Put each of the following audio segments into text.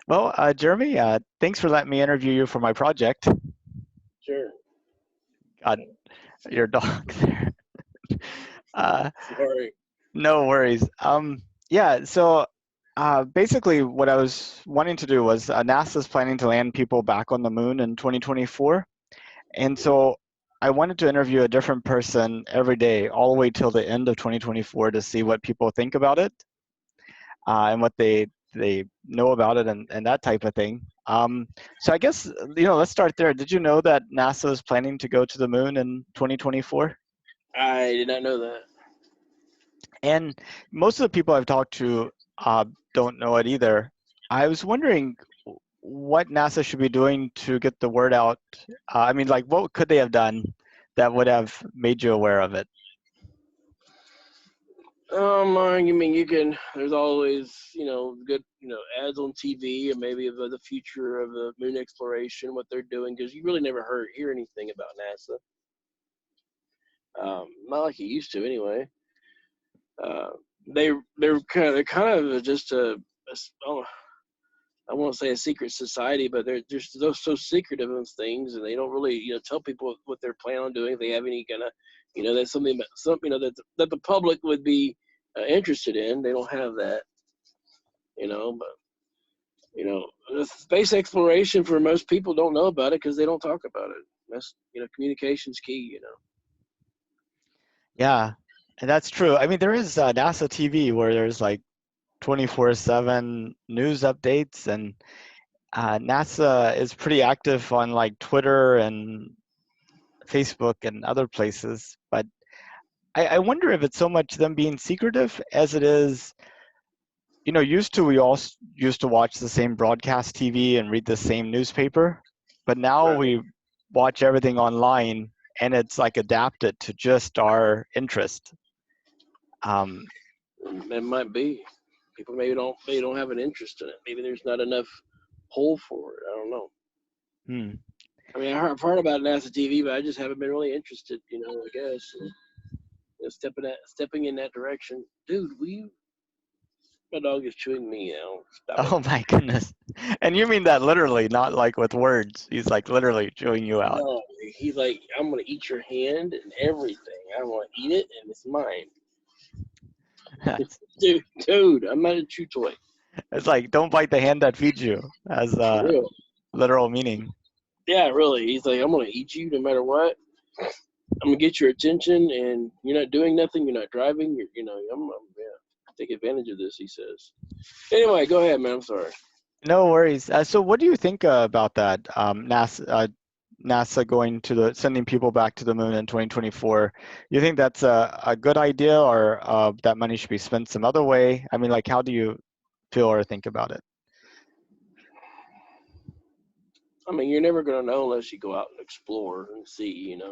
Well, Jeremy, thanks for letting me interview you for my project. Sure. God, your dog there. Uh, Sorry. no worries. Yeah, so basically, what I was wanting to do was NASA's planning to land people back on the moon in 2024. And so I wanted to interview a different person every day, all the way till the end of 2024 to see what people think about it and what they know about it and that type of thing. So I guess let's start there. Did you know that NASA is planning to go to the moon in 2024? I did not know that. And most of the people I've talked to don't know it either. I was wondering what NASA should be doing to get the word out. I mean, like, what could they have done that would have made you aware of it? I mean, you can. There's always, good, ads on TV and maybe of the future of the moon exploration, what they're doing, because you really never hear anything about NASA. Not like you used to, anyway. Uh, they're kind of just oh, I won't say a secret society, but they're just so secretive of things, and they don't really, tell people what they're planning on doing. If they have any kind of, that's something that the public would be interested in. They don't have that, but the space exploration for most people don't know about it because they don't talk about it. That's communication's key. Yeah, and that's true. I mean, there is NASA TV where there's like 24/7 news updates, and NASA is pretty active on like Twitter and Facebook and other places. But I wonder if it's so much them being secretive as it is, used to we all used to watch the same broadcast TV and read the same newspaper, but now Right. we watch everything online and it's like adapted to just our interest. Um, It might be people maybe don't have an interest in it. Maybe there's not enough pull for it. I don't know. hmm. I mean, I've heard about NASA TV, but I just haven't been really interested. I guess stepping in that direction, dude. My dog is chewing me now. Stop it. Oh my goodness. And you mean that literally, not like with words. He's like literally chewing you out. No, he's like, I'm gonna eat your hand and everything. I want to eat it, and it's mine, dude. I'm not a chew toy It's like, don't bite the hand that feeds you, as for a real. literal meaning. Yeah, really. He's like, I'm gonna eat you no matter what. I'm gonna get your attention, and you're not doing nothing. You're not driving. I'm yeah. Take advantage of this, he says. Anyway, go ahead, man. I'm sorry. No worries. So, what do you think about that? NASA going to sending people back to the moon in 2024. You think that's a good idea, or that money should be spent some other way? I mean, like, how do you feel or think about it? I mean, you're never gonna know unless you go out and explore and see, And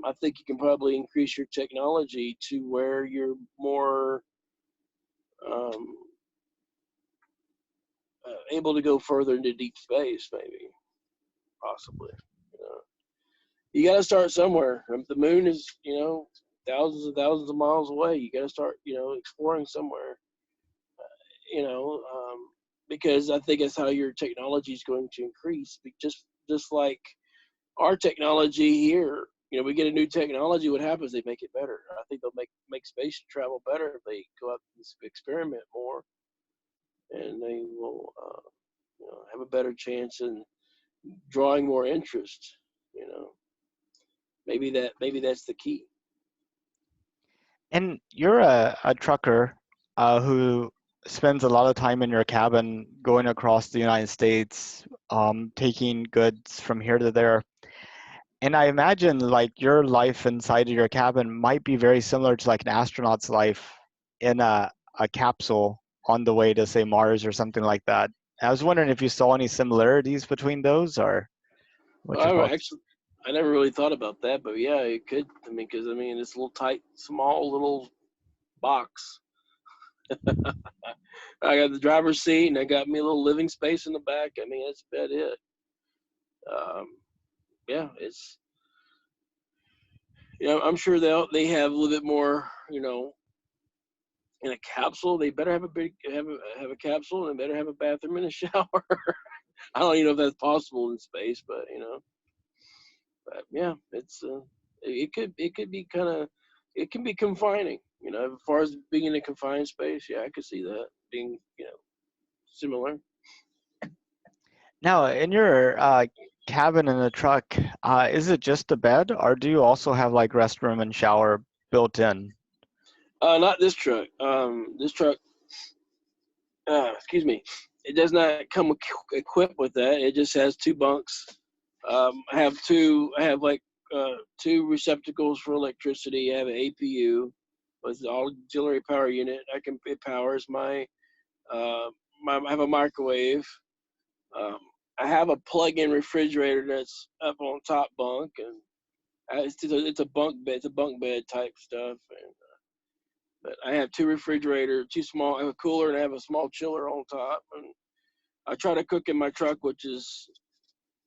I think you can probably increase your technology to where you're more um, able to go further into deep space, maybe, possibly. You know, you got to start somewhere. The moon is, thousands and thousands of miles away. You got to start, exploring somewhere. You know, because I think that's how your technology is going to increase. Just like our technology here, we get a new technology. What happens? They make it better. I think they'll make space travel better if they go out and experiment more, and they will, have a better chance in drawing more interest. You know, maybe that's the key. And you're a trucker who spends a lot of time in your cabin going across the United States, taking goods from here to there. And I imagine like your life inside of your cabin might be very similar to like an astronaut's life in a capsule on the way to say Mars or something like that. I was wondering if you saw any similarities between those or what your I thoughts. actually I never really thought about that, but yeah, it could. I mean, because it's a little tight, small little box. I got the driver's seat, and I got me a little living space in the back. I mean, that's about it. Um, yeah, it's I'm sure they have a little bit more, in a capsule, they better have have a capsule, and they better have a bathroom and a shower. I don't even know if that's possible in space, but but yeah, it could be kind of, it can be confining. As far as being in a confined space, yeah, I could see that being similar. Now, in your cabin in the truck, is it just a bed, or do you also have like restroom and shower built in? Not this truck. This truck, excuse me, it does not come equipped with that. It just has two bunks. I have like two receptacles for electricity. I have an APU with auxiliary power unit. It powers I have a microwave. Um, I have a plug-in refrigerator that's up on top bunk, and it's a bunk bed. It's a bunk bed type stuff. But I have two refrigerators, two small. I have a cooler and I have a small chiller on top. And I try to cook in my truck, which is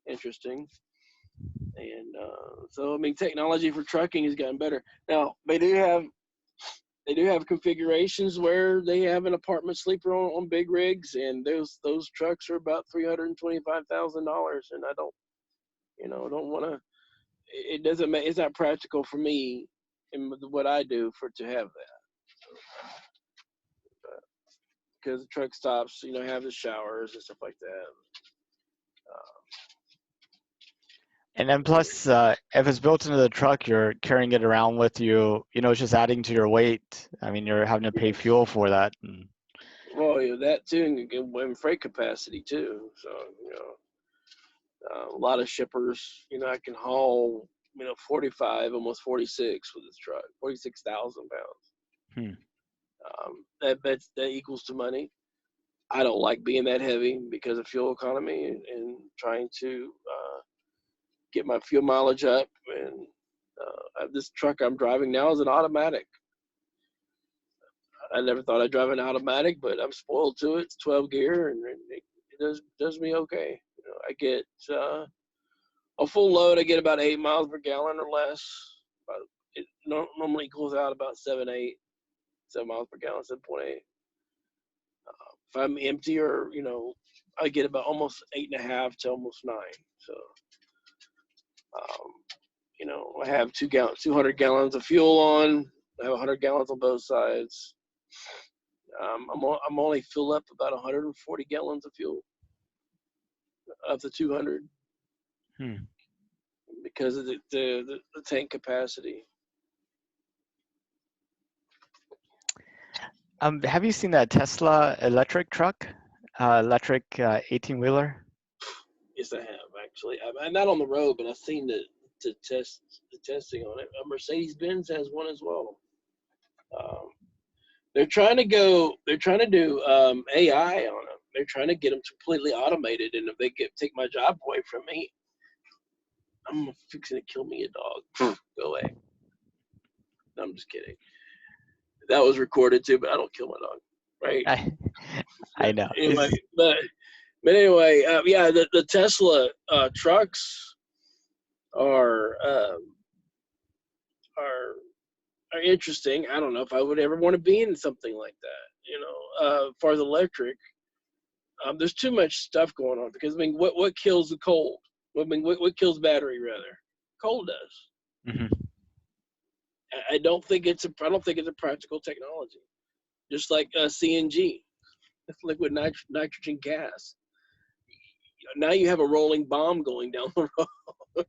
interesting. And so, I mean, technology for trucking has gotten better. Now they do have configurations where they have an apartment sleeper on big rigs, and those trucks are about $325,000, and I don't want to. It doesn't make, it's not practical for me in what I do to have that, because the truck stops, have the showers and stuff like that. And then plus, if it's built into the truck, you're carrying it around with you. It's just adding to your weight. I mean, you're having to pay fuel for that. Well, that too, and freight capacity too. So a lot of shippers, I can haul 45, almost 46 with this truck, 46,000 pounds. That equals to money. I don't like being that heavy because of fuel economy and trying to get my fuel mileage up. And this truck I'm driving now is an automatic. I never thought I'd drive an automatic, but I'm spoiled to it. It's 12 gear, and it does me okay. I get a full load. I get about 8 miles per gallon or less. It normally equals out about 7 miles per gallon, 7.8. If I'm empty, or I get about almost 8.5 to almost 9. So I have 200 gallons of fuel on. I have 100 gallons on both sides. I'm only fill up about 140 gallons of fuel of the 200 because of the tank capacity. Have you seen that Tesla electric truck, electric 18-wheeler? Yes, I have actually. I'm not on the road, but I've seen the testing on it. Mercedes-Benz has one as well. They're trying to do AI on them. They're trying to get them completely automated, and if they take my job away from me, I'm fixing to kill me a dog. Go away. No, I'm just kidding. That was recorded too, but I don't kill my dog, right? I know. Anyway, but anyway, yeah, the Tesla trucks are interesting. I don't know if I would ever want to be in something like that. As far as electric, there's too much stuff going on, because I mean, what kills the cold? What kills battery rather? Cold does. Mm-hmm. I don't think it's a practical technology. Just like CNG, liquid nitrogen gas. Now you have a rolling bomb going down the road.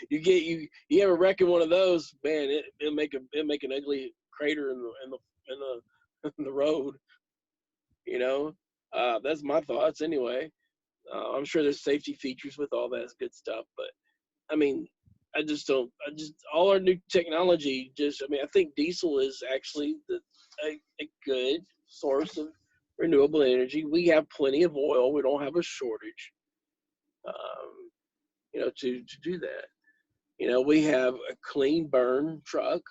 you have a wreck in one of those, man. It'll make an ugly crater in the road. That's my thoughts anyway. I'm sure there's safety features with all that good stuff, but I mean, all our new technology I think diesel is actually a good source of renewable energy. We have plenty of oil. We don't have a shortage, to do that. We have a clean burn truck.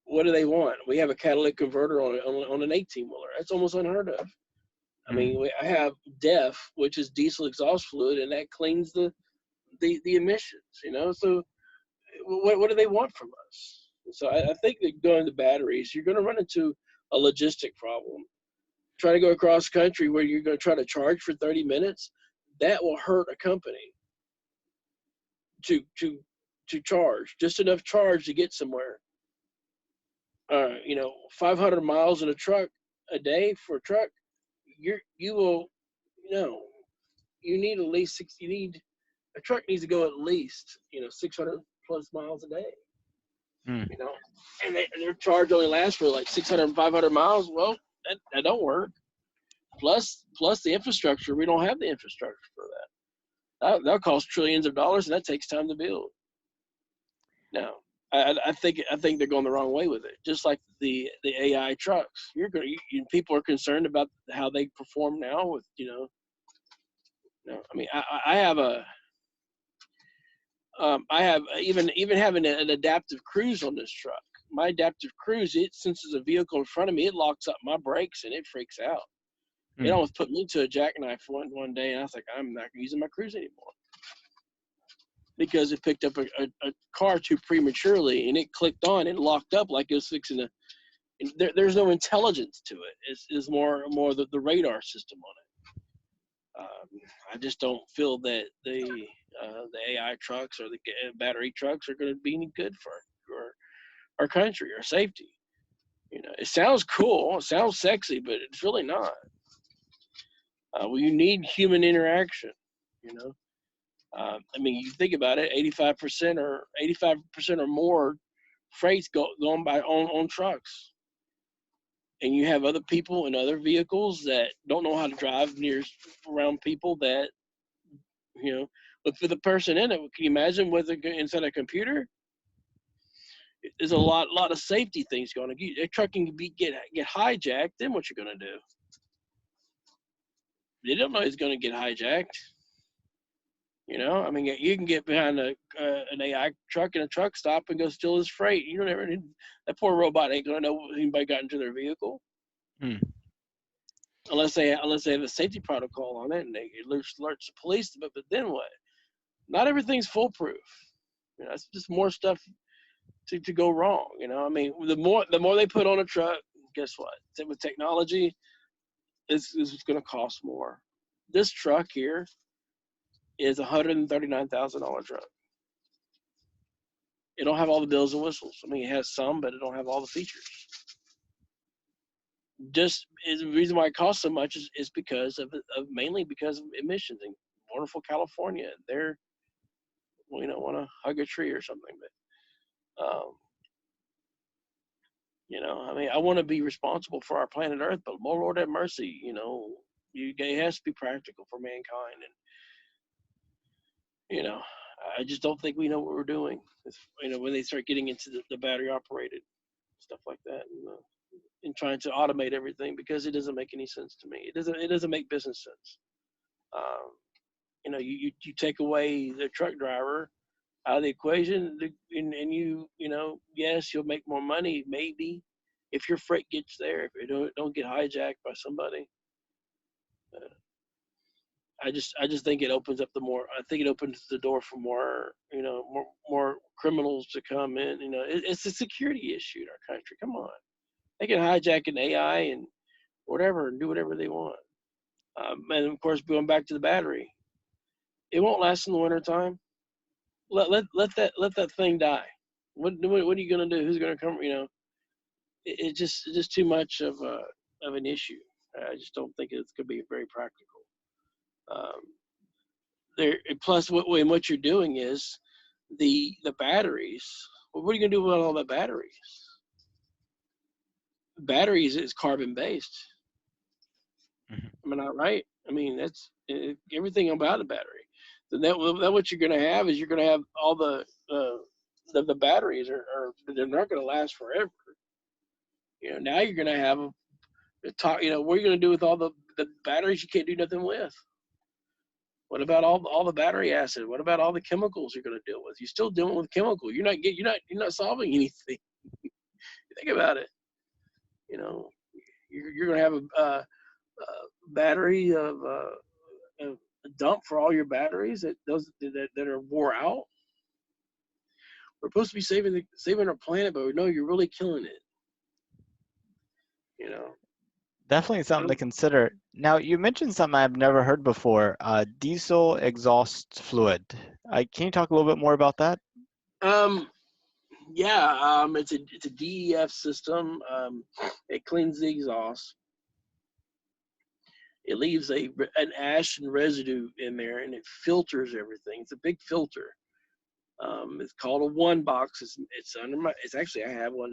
What do they want? We have a catalytic converter on an 18-wheeler. That's almost unheard of. I mean, I have DEF, which is diesel exhaust fluid, and that cleans the emissions. So what do they want from us? So I think that going to batteries, you're going to run into a logistic problem. Try to go across country where you're going to try to charge for 30 minutes. That will hurt a company to to to charge just enough charge to get somewhere. 500 miles in a truck a day for a truck, you will, you know, you need at least six. You need a truck needs to go at least 600 plus miles a day. Hmm. You know, and their charge only lasts for like 600 and 500 miles. Well, that don't work. Plus the infrastructure. We don't have the infrastructure for that. That'll cost trillions of dollars, and that takes time to build. Now, I think they're going the wrong way with it. Just like the AI trucks, people are concerned about how they perform now. With I mean, I have even having an adaptive cruise on this truck. My adaptive cruise, it senses a vehicle in front of me, it locks up my brakes and it freaks out. It Hmm. almost put me to a jackknife one day, and I was like, I'm not using my cruise anymore because it picked up a car too prematurely, and it clicked on and locked up like it was fixing to. There's no intelligence to it. It's more the radar system on it. I just don't feel that the AI trucks or the battery trucks are going to be any good for our country or safety. It sounds cool, it sounds sexy, but it's really not. Well, you need human interaction. You know, I mean, you think about it, 85% or more freight's going by on trucks, and you have other people in other vehicles that don't know how to drive around people that but for the person in it, can you imagine inside a computer? There's a lot of safety things going on. A truck can get hijacked. Then what you're going to do? They don't know he's going to get hijacked. I mean, you can get behind an AI truck in a truck stop and go steal his freight. You don't ever that poor robot ain't going to know anybody got into their vehicle. Hmm. Unless they have a safety protocol on it and they alerts the police. But then what? Not everything's foolproof. It's just more stuff to go wrong. I mean, the more they put on a truck, guess what? With technology, it's going to cost more. This truck here is $139,000 truck. It don't have all the bells and whistles. I mean, it has some, but it don't have all the features. Just the reason why it costs so much is because of mainly because of emissions in wonderful California. They're want to hug a tree or something, but I mean, I want to be responsible for our planet Earth, but Lord have mercy, it has to be practical for mankind, and I just don't think we know what we're doing. When they start getting into the battery operated stuff like that, and trying to automate everything, because it doesn't make any sense to me. It doesn't make business sense. You take away the truck driver out of the equation, and yes, you'll make more money maybe if your freight gets there, if it don't get hijacked by somebody. I just think it opens up I think it opens the door for more criminals to come in. It's a security issue in our country. Come on, they can hijack an AI and whatever and do whatever they want. And of course, going back to the battery, it won't last in the wintertime. Let that thing die. What are you gonna do? Who's gonna come? It's just too much of an issue. I just don't think it's gonna be very practical. Um, Plus what you're doing is the batteries. Well, what are you gonna do with all the batteries? Batteries is carbon based. Mhm. Am I not right? I mean, that's everything about a battery. So that what you're going to have is you're going to have all the batteries are they're not going to last forever. Now you're going to have what are you going to do with all the batteries you can't do nothing with? What about all the battery acid? What about all the chemicals you're going to deal with? You're still dealing with chemical. You're not solving anything. Think about it. You're going to have a battery of a dump for all your batteries that are wore out. we're supposed to be saving our planet, but we know you're really killing it. You know. Definitely something to Um, consider. Now, you mentioned something I've never heard before, diesel exhaust fluid. Can you talk a little bit more about that? um yeah, it's a DEF system. It cleans the exhaust. It leaves an ash and residue in there, and it filters everything. It's a big filter. It's called a one box. It's under my. It's actually I have one.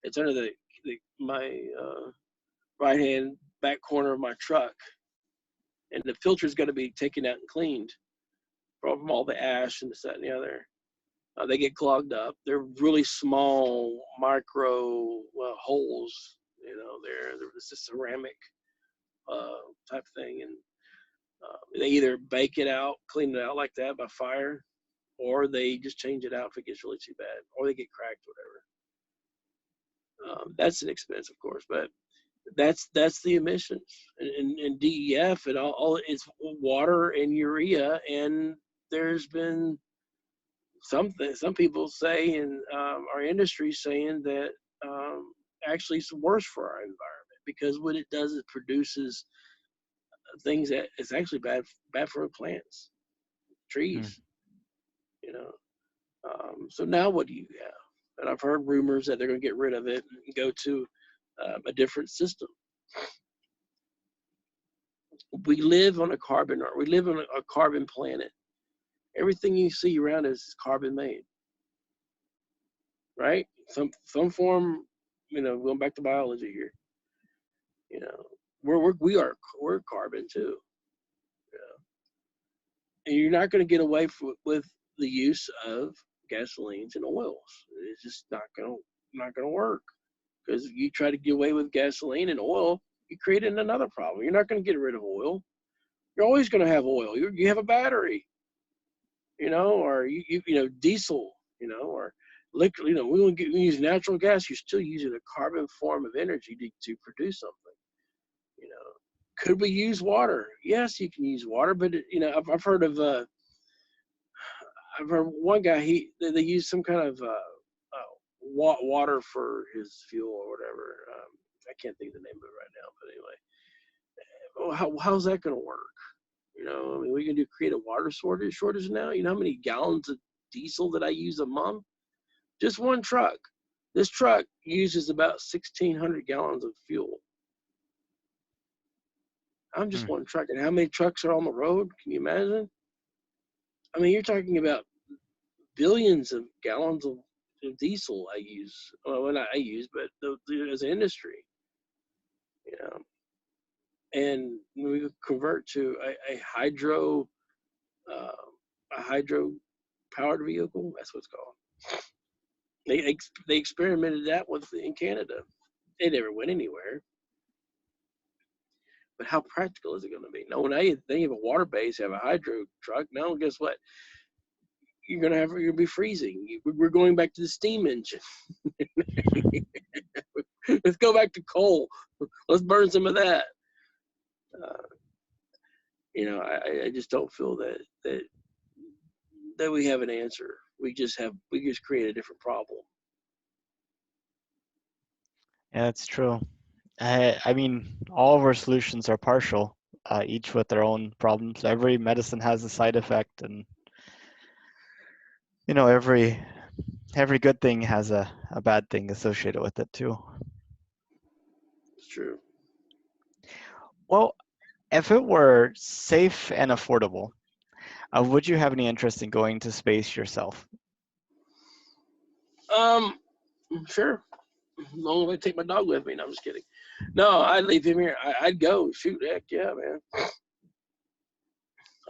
It's under my right hand back corner of my truck, and the filter is going to be taken out and cleaned from all the ash and this, that, and the other. They get clogged up. They're really small, micro holes. You know, it's a ceramic type thing, and they either bake it out, clean it out like that by fire, or they just change it out if it gets really too bad, or they get cracked, whatever. That's an expense, of course, but that's the emissions and DEF and all. It's water and urea, and there's been some people say in our industry saying that actually it's worse for our environment because what it does is produces things that is actually bad for plants, Hmm. trees. You know, so now what do you have? And I've heard rumors that they're going to get rid of it and go to a different system. We live on a carbon, or we live on a carbon planet. Everything you see around us is carbon made, right? Some form, going back to biology here. You know, we're carbon too. You know? And you're not going to get away with the use of gasolines and oils. It's just not gonna work because if you try to get away with gasoline and oil, you created another problem. You're not going to get rid of oil. You're always going to have oil. You have a battery, or diesel, or liquid. We use natural gas. You're still using a carbon form of energy to produce something. You know, could we use water? Yes, you can use water, but I've heard of I've heard one guy they use some kind of water for his fuel or whatever. I can't think of the name of it right now, but anyway, how's that going to work? I mean, we can create a water shortage now. You know how many gallons of diesel that I use a month? Just one truck. This truck uses about 1,600 gallons of fuel. I'm just Hmm. one truck, and how many trucks are on the road? Can you imagine? I mean, you're talking about billions of gallons of diesel I use. Well, not I use, but as an industry, you know. And we convert to uh, a hydro powered vehicle. That's what it's called. They experimented that in Canada. It never went anywhere. But how practical is it going to be? No, now they have a water base, have a hydro truck. Now, guess what? You're gonna be freezing. We're going back to the steam engine. Let's go back to coal. Let's burn some of that. Uh, I just don't feel that we have an answer. We just create a different problem. Yeah, that's true. I mean, all of our solutions are partial, each with their own problems. Every medicine has a side effect, and every good thing has a bad thing associated with it too. It's true. Well, if it were safe and affordable, would you have any interest in going to space yourself? Um, sure. As long as I take my dog with me. No, I'm just kidding. No, I'd leave him here. I'd go. Shoot, heck yeah, man.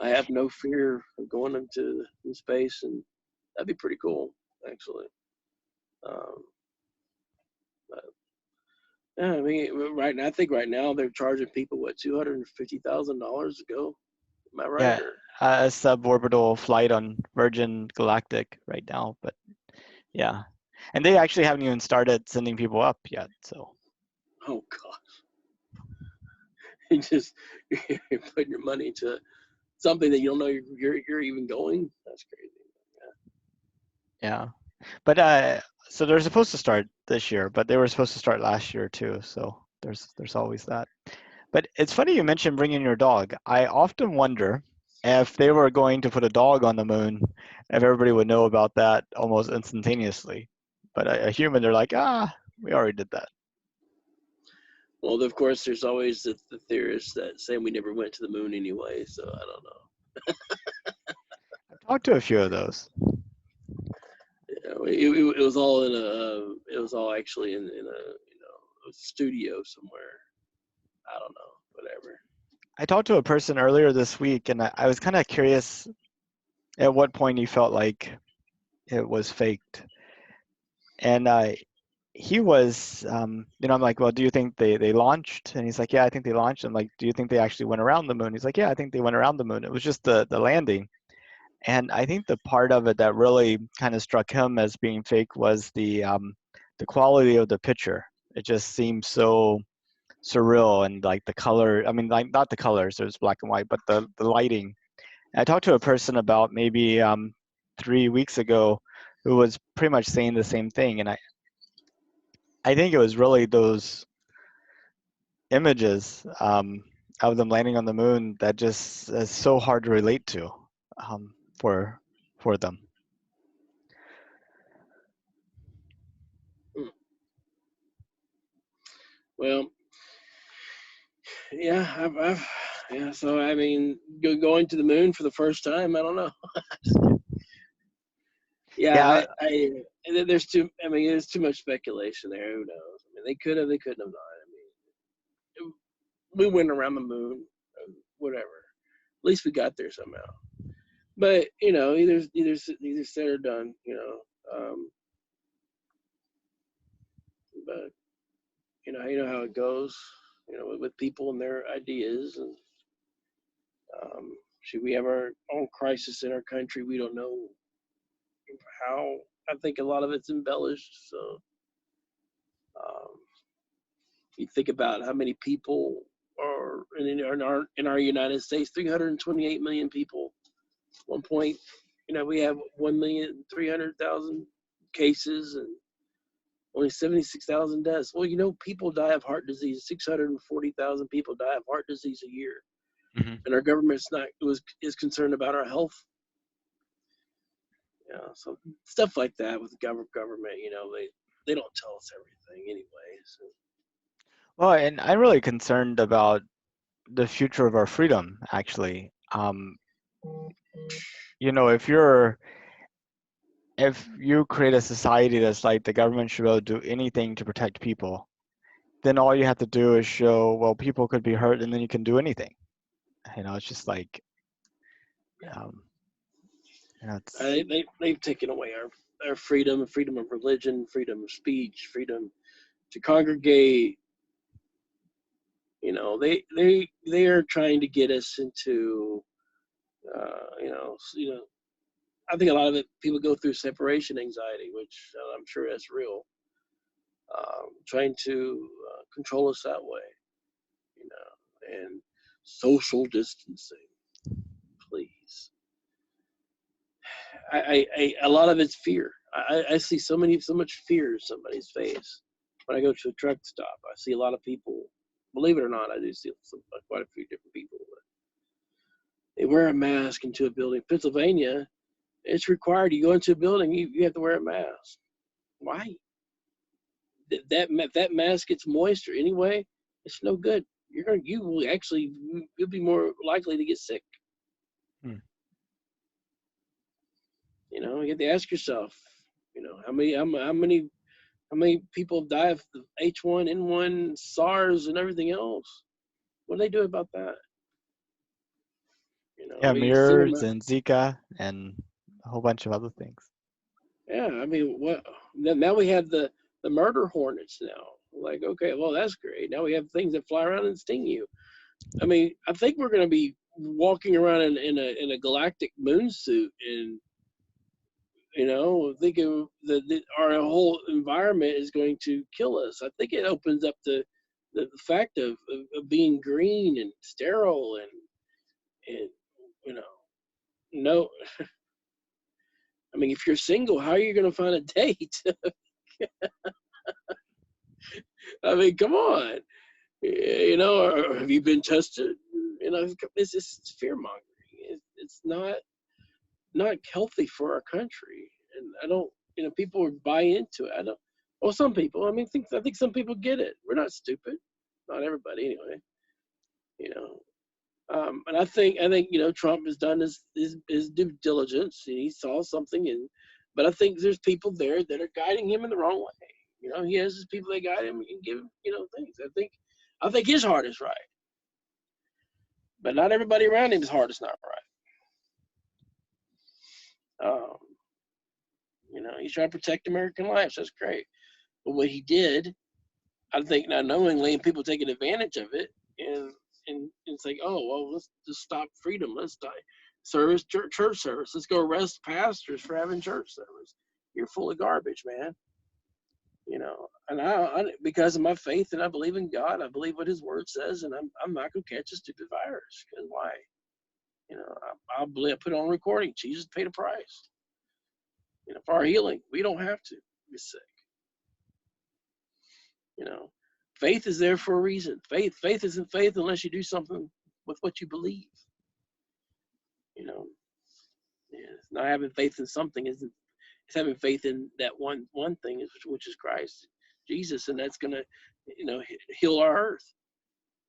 I have no fear of going into space, and that'd be pretty cool, actually. Um, but, yeah, I mean, I think right now they're charging people what $250,000 to go. Am I right? Yeah, Or a suborbital flight on Virgin Galactic right now, but yeah. And they actually haven't even started sending people up yet, so. oh god, you just you're putting your money into something that you don't know you're even going. That's crazy. Yeah. Yeah. But so they're supposed to start this year, but they were supposed to start last year too. So there's always that. But it's funny you mentioned bringing your dog. I often wonder if they were going to put a dog on the moon, if everybody would know about that almost instantaneously. But a human, they're like, ah, we already did that. Well, of course, there's always the theorists that say we never went to the moon anyway. So I don't know. I've talked to a few of those. You know, it was all in a. It was all actually in a studio somewhere. I don't know. Whatever. I talked to a person earlier this week, and I was kind of curious at what point he felt like it was faked. And he was, I'm like, well, do you think they launched? And he's like, yeah, I think they launched. I'm like, do you think they actually went around the moon? He's like, yeah, I think they went around the moon. It was just the landing. And I think the part of it that really kind of struck him as being fake was the quality of the picture. It just seemed so surreal, and like the color. I mean, like not the colors, it was black and white, but the lighting. I talked to a person about maybe 3 weeks ago who was pretty much saying the same thing, and I think it was really those images of them landing on the moon that just is so hard to relate to um, for for them. Hmm. Well, yeah, yeah. So I mean, going to the moon for the first time. I don't know. Yeah, Yeah, there's too. I mean, there's too much speculation there. Who knows? I mean, they could have. They couldn't have done. I mean, we went around the moon. Whatever. At least we got there somehow. But either said or done. But you know how it goes. With people and their ideas, and should we have our own crisis in our country? We don't know how. I think a lot of it's embellished. So um, you think about how many people are in our United States, 328 million people. One point, we have 1,300,000 cases and only 76,000 deaths. Well, people die of heart disease. 640,000 people die of heart disease a year, hmm and our government's not is concerned about our health. So stuff like that with the government. They don't tell us everything anyway. So. well, and I'm really concerned about the future of our freedom, actually. If you create a society that's like the government should be able to do anything to protect people, then all you have to do is show, well, people could be hurt, and then you can do anything. It's just like, um, it's They've taken away our freedom of religion, freedom of speech, freedom to congregate. They are trying to get us into, I think a lot of it, people go through separation anxiety, which I'm sure that's real. Trying to control us that way, and social distancing, please. A lot of it's fear. I see so much fear in somebody's face when I go to a truck stop. I see a lot of people. Believe it or not, I do see quite a few different people. They wear a mask into a building. Pennsylvania, it's required. You go into a building, you have to wear a mask. Why? That mask gets moisture anyway. It's no good. You'll be more likely to get sick. hmm. You have to ask yourself, how many people die of the H1N1, SARS, and everything else? What do they do about that? Yeah, We see them. mirrors and Zika and a whole bunch of other things. Yeah, I mean, what? Now we have the murder hornets now. Like, okay, well, that's great. Now we have things that fly around and sting you. I mean, I think we're going to be walking around in a galactic moon suit, and thinking that our whole environment is going to kill us. I think it opens up the fact of being green and sterile and no, I mean, if you're single, how are you going to find a date? I mean, come on. You know, or have you been tested? You know, it's just fear mongering. It's not healthy for our country, and I don't. You know, people buy into it. I don't. Well, some people. I mean, I think some people get it. We're not stupid. Not everybody, anyway. You know, and I think you know Trump has done his due diligence. He saw something, but I think there's people there that are guiding him in the wrong way. You know, he has his people that guide him and give him, you know, things. I think his heart is right, but not everybody around him's heart is not right. You know, he's trying to protect American lives. That's great, but what he did, I think, not knowingly, and people taking advantage of it, and it's like, oh well, let's just stop freedom. Let's die. Church service. Let's go arrest pastors for having church service. You're full of garbage, man. You know, and I because of my faith and I believe in God, I believe what His Word says, and I'm not gonna catch a stupid virus. Because why? You know, I believe I put it on recording. Jesus paid a price. You know, for our healing, we don't have to be sick. You know, faith is there for a reason. Faith isn't faith unless you do something with what you believe. You know, yeah, not having faith in something isn't. It's having faith in that one thing, which is Christ, Jesus, and that's gonna, you know, heal our earth.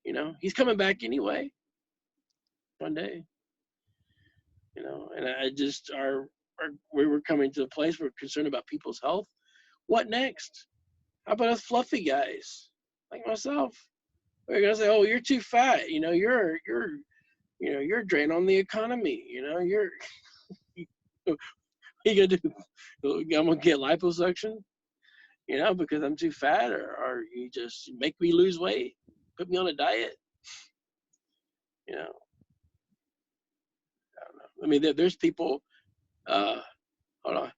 You know, He's coming back anyway, one day. You know, and I just we were coming to a place where we're concerned about people's health. What next? How about us fluffy guys like myself? We're gonna say, "Oh, you're too fat. You know, you're you're a drain on the economy. You know, you're." What are you gonna do? I'm gonna get liposuction, you know, because I'm too fat, or you just make me lose weight, put me on a diet, you know. I don't know. I mean, there's people. Hold on.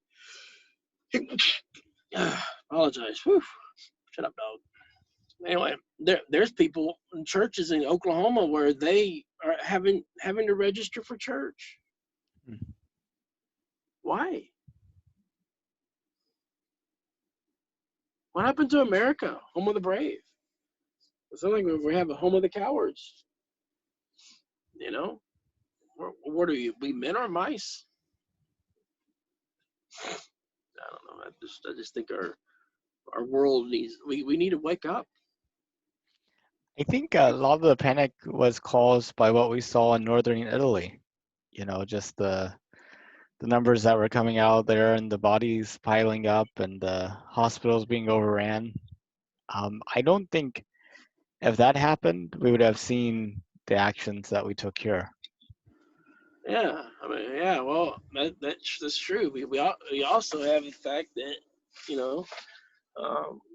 Apologize. Whew. Shut up, dog. Anyway, there's people in churches in Oklahoma where they are having to register for church. Why? What happened to America, home of the brave? It's not like we have a home of the cowards. You know, what are you? We men or mice? I don't know. I just think our world needs. We need to wake up. I think a lot of the panic was caused by what we saw in northern Italy. You know, just the numbers that were coming out there and the bodies piling up and the hospitals being overran. I don't think if that happened, we would have seen the actions that we took here. Yeah, I mean, yeah. Well, that's true. We also have the fact that, you know,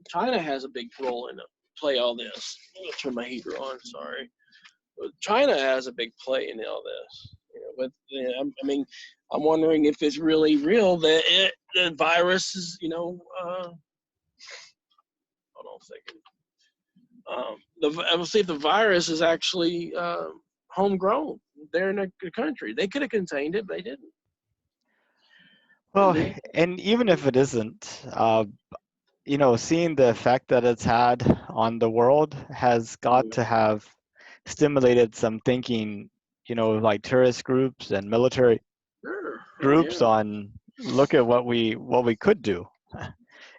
China has a big role in play all this. I'm gonna turn my heater on. Sorry, but China has a big play in all this. You know, but I mean, I'm wondering if it's really real that the virus is. You know, hold on a second. We'll see if the virus is actually homegrown. They're in the country. They could have contained it, but they didn't. Well, and even if it isn't, you know, seeing the effect that it's had on the world has got to have stimulated some thinking, you know, like terrorist groups and military groups on look at what we could do,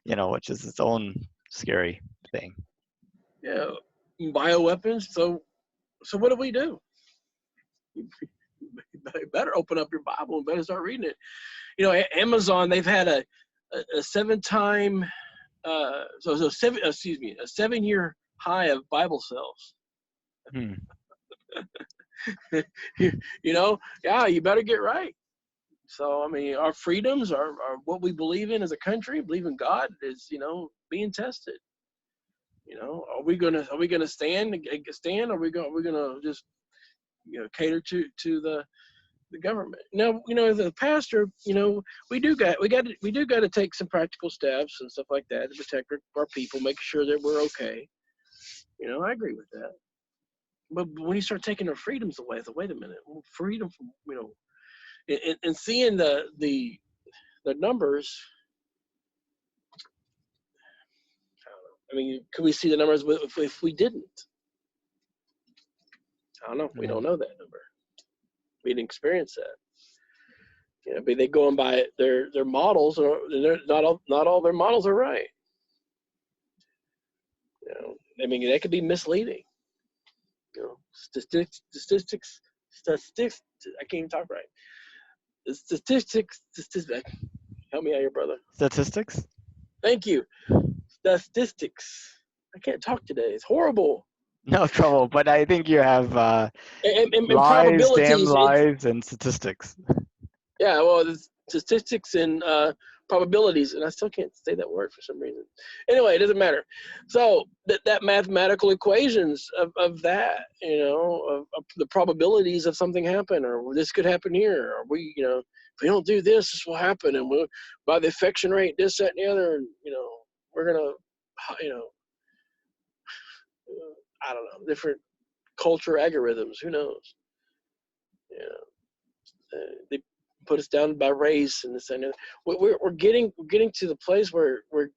you know, which is its own scary thing. Yeah, bioweapons. So what do we do? You better open up your Bible and better start reading it. You know, Amazon, they've had a 7-time a 7-year high of Bible sales. You know, yeah, you better get right. So I mean, our freedoms are what we believe in as a country, believe in God, is, you know, being tested. You know, are we gonna stand? Or are we gonna just, you know, cater to the government? Now, you know, as a pastor, you know, we do got to take some practical steps and stuff like that to protect our people, make sure that we're okay. You know, I agree with that. But when you start taking our freedoms away, wait a minute, freedom from, you know, and seeing the the numbers. I mean, could we see the numbers if we didn't? I don't know. We don't know that number. We didn't experience that. You know, but they going by their models, or not all their models are right. You know, I mean, that could be misleading. You know, statistics. I can't even talk right. The statistics. Help me out here, brother. Statistics? Thank you. Statistics. I can't talk today. It's horrible. No trouble, but I think you have And lies, damn probabilities. lies, and statistics. Yeah, well, there's statistics and probabilities, and I still can't say that word for some reason. Anyway, it doesn't matter. So that mathematical equations of that, you know, of the probabilities of something happen, or this could happen here, or we, you know, if we don't do this, this will happen, and we'll, by the infection rate, this, that, and the other, and, you know, we're gonna, you know, I don't know, different culture algorithms. Who knows? You know, they put us down by race and this and that. We're getting to the place where we're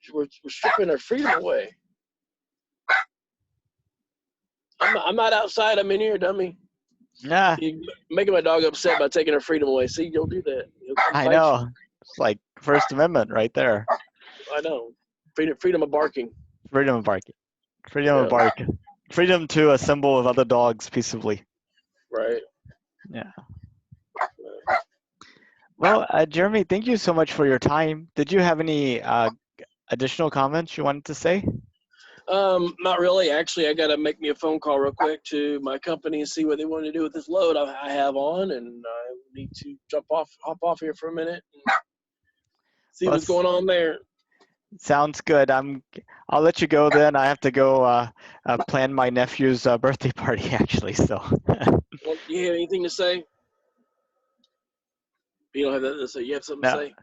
stripping our freedom away. I'm not outside. I'm in here, dummy. Yeah, You're making my dog upset by taking her freedom away. See, you'll do that. I know. It's like First Amendment right there. I know. Freedom of barking. Freedom of barking. Freedom of Yeah. bark. Freedom to assemble with other dogs peaceably. Right. Yeah. Well, Jeremy, thank you so much for your time. Did you have any additional comments you wanted to say? Not really. Actually, I got to make me a phone call real quick to my company and see what they want to do with this load I have on, and I need to hop off here for a minute and see what's going on there. Sounds good. I'll let you go then. I have to go plan my nephew's birthday party actually. So. Well, do you have anything to say? You don't have that to say. You have something to say?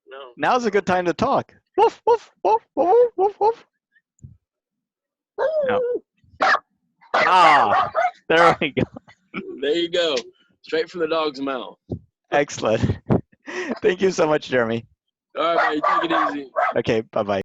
No. Now's a good time to talk. Woof woof woof woof woof woof. No. Ah, there we go. There you go. Straight from the dog's mouth. Excellent. Thank you so much, Jeremy. All right, man. Take it easy. Okay, bye-bye.